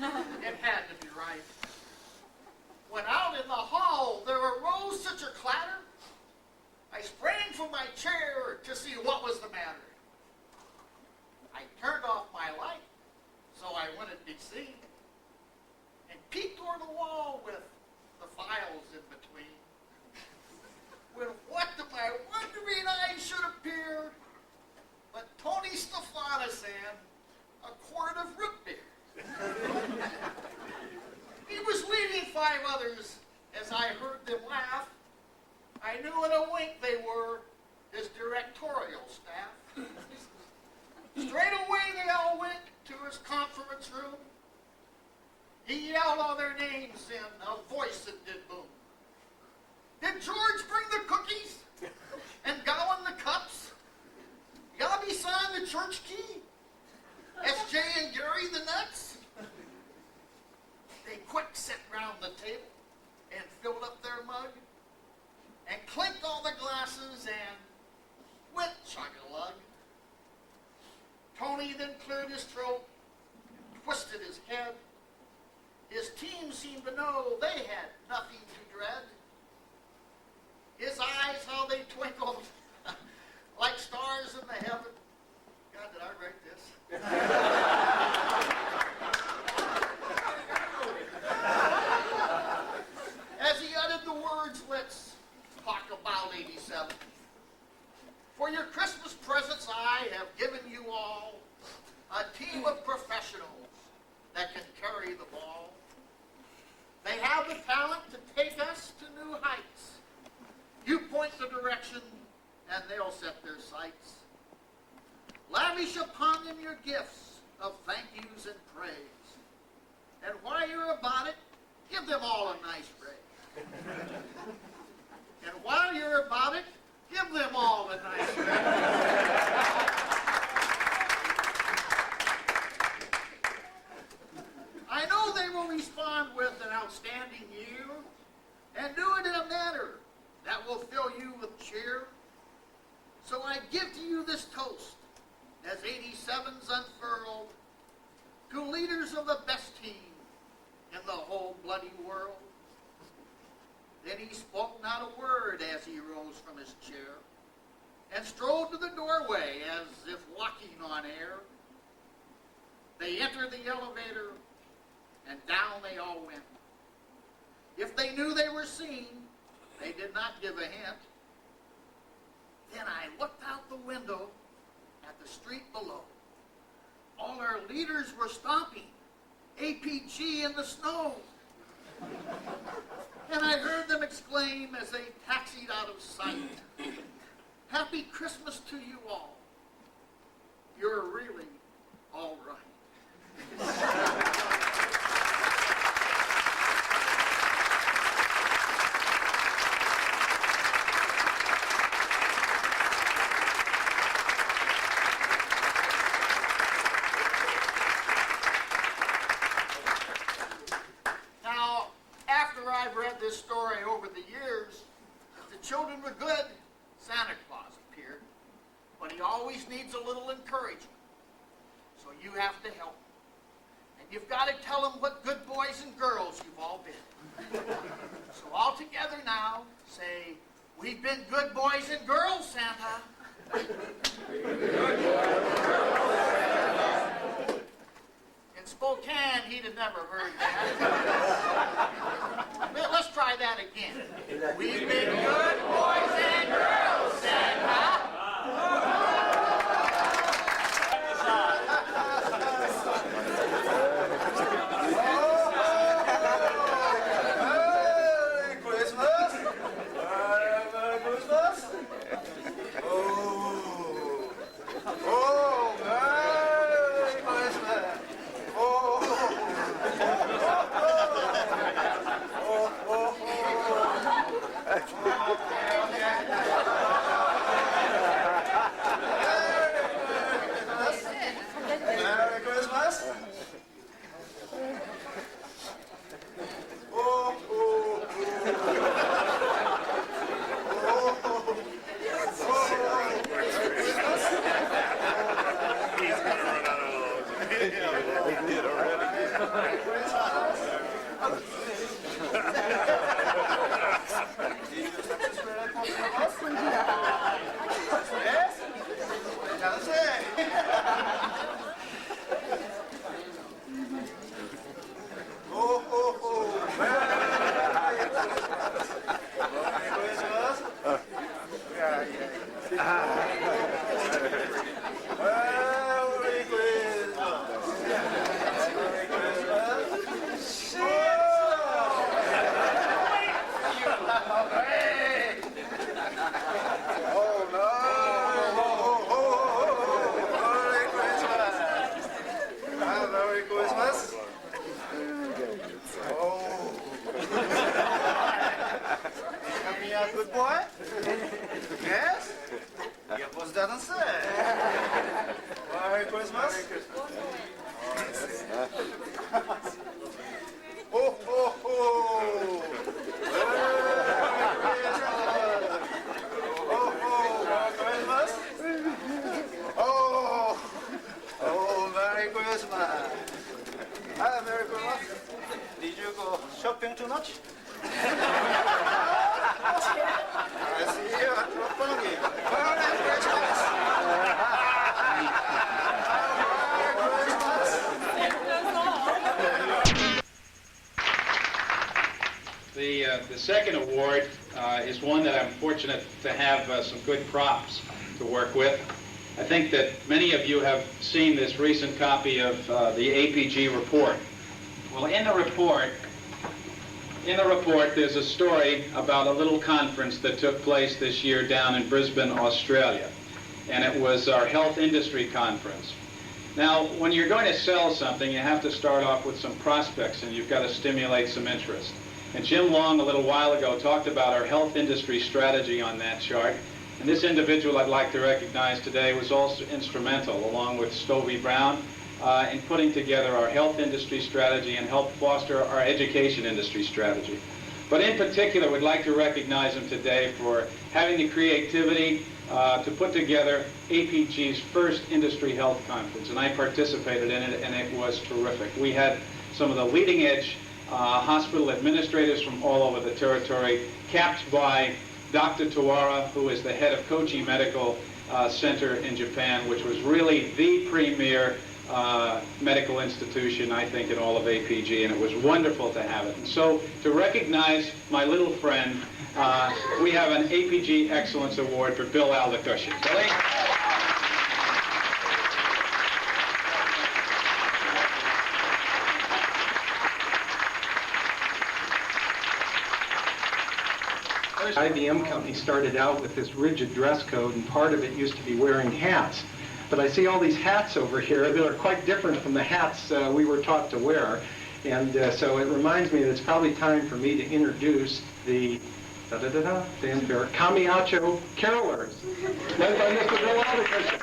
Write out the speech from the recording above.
It had to be right. When out in the hall there arose such a clatter, I sprang from my chair to see what was the matter. I turned off my light so I wouldn't be seen, and peeked over the wall with the files in between. When what to my wondering eyes should appear but Tony Stephanis and a quart of root beer. He was leading 5 others as I heard them laugh. I knew in a wink they were his directorial staff. Straight away they all went to his conference room. He yelled all their names in a voice that did boom. Did George bring the cookies? And Gowan the cups? Yabi-san the church key? S.J. and Gary the nuts? They quick sat round the table and filled up their mug and clinked all the glasses and went chug-a-lug. Tony then cleared his throat, twisted his head. His team seemed to know they had nothing to dread. His eyes, how they twinkled like stars in the heaven. God, did I write this? As he uttered the words, let's talk about 87. For your Christmas presents, I have given you all a team of professionals that can carry the ball. They have the talent to take us to new heights. You point the direction, and they'll set their sights. Lavish upon them your gifts of thank yous and praise. And while you're about it, give them all a nice raise. And while you're about it, give them all a nice raise. I know they will respond with an outstanding year and do it in a manner that will fill you with cheer. So I give to you this toast as 87's unfurled to leaders of the best team in the whole bloody world. Then he spoke not a word as he rose from his chair and strode to the doorway as if walking on air. They entered the elevator and down they all went. If they knew they were seen, they did not give a hint. Then I looked out the window at the street below. All our leaders were stomping APG in the snow. And I heard them exclaim as they taxied out of sight, Happy Christmas to you all. You're really all right. I've read this story over the years. If the children were good, Santa Claus appeared. But he always needs a little encouragement. So you have to help him. And you've got to tell him what good boys and girls you've all been. So all together now, say, we've been good boys and girls, Santa. Good boys and girls, Santa. In Spokane, he'd have never heard that. Let's try that again. We've been good boys and girls, Santa. Merry Christmas! Merry Christmas! Oh, Merry Christmas! Oh, Christmas. Ho, ho, ho. Merry Christmas. Oh, Merry Christmas. Hi, Merry Christmas. Did you go shopping too much? I see you at Roppongi. Merry Christmas. The second award is one that I'm fortunate to have some good props to work with. I think that many of you have seen this recent copy of the APG report. Well, in the report, there's a story about a little conference that took place this year down in Brisbane, Australia, and it was our health industry conference. Now, when you're going to sell something, you have to start off with some prospects, and you've got to stimulate some interest. And Jim Long, a little while ago, talked about our health industry strategy on that chart. And this individual I'd like to recognize today was also instrumental, along with Stovey Brown, in putting together our health industry strategy and help foster our education industry strategy. But in particular, we'd like to recognize him today for having the creativity to put together APG's first industry health conference. And I participated in it, and it was terrific. We had some of the leading edge hospital administrators from all over the territory, capped by Dr. Tawara, who is the head of Kochi Medical Center in Japan, which was really the premier medical institution, I think, in all of APG, and it was wonderful to have it. And so, to recognize my little friend, we have an APG Excellence Award for Bill Aldacushion. Billy? IBM company started out with this rigid dress code, and part of it used to be wearing hats. But I see all these hats over here that are quite different from the hats we were taught to wear. And so it reminds me that it's probably time for me to introduce the fanfare Kamiyacho carolers, led by Mr. Bill Aldacushion.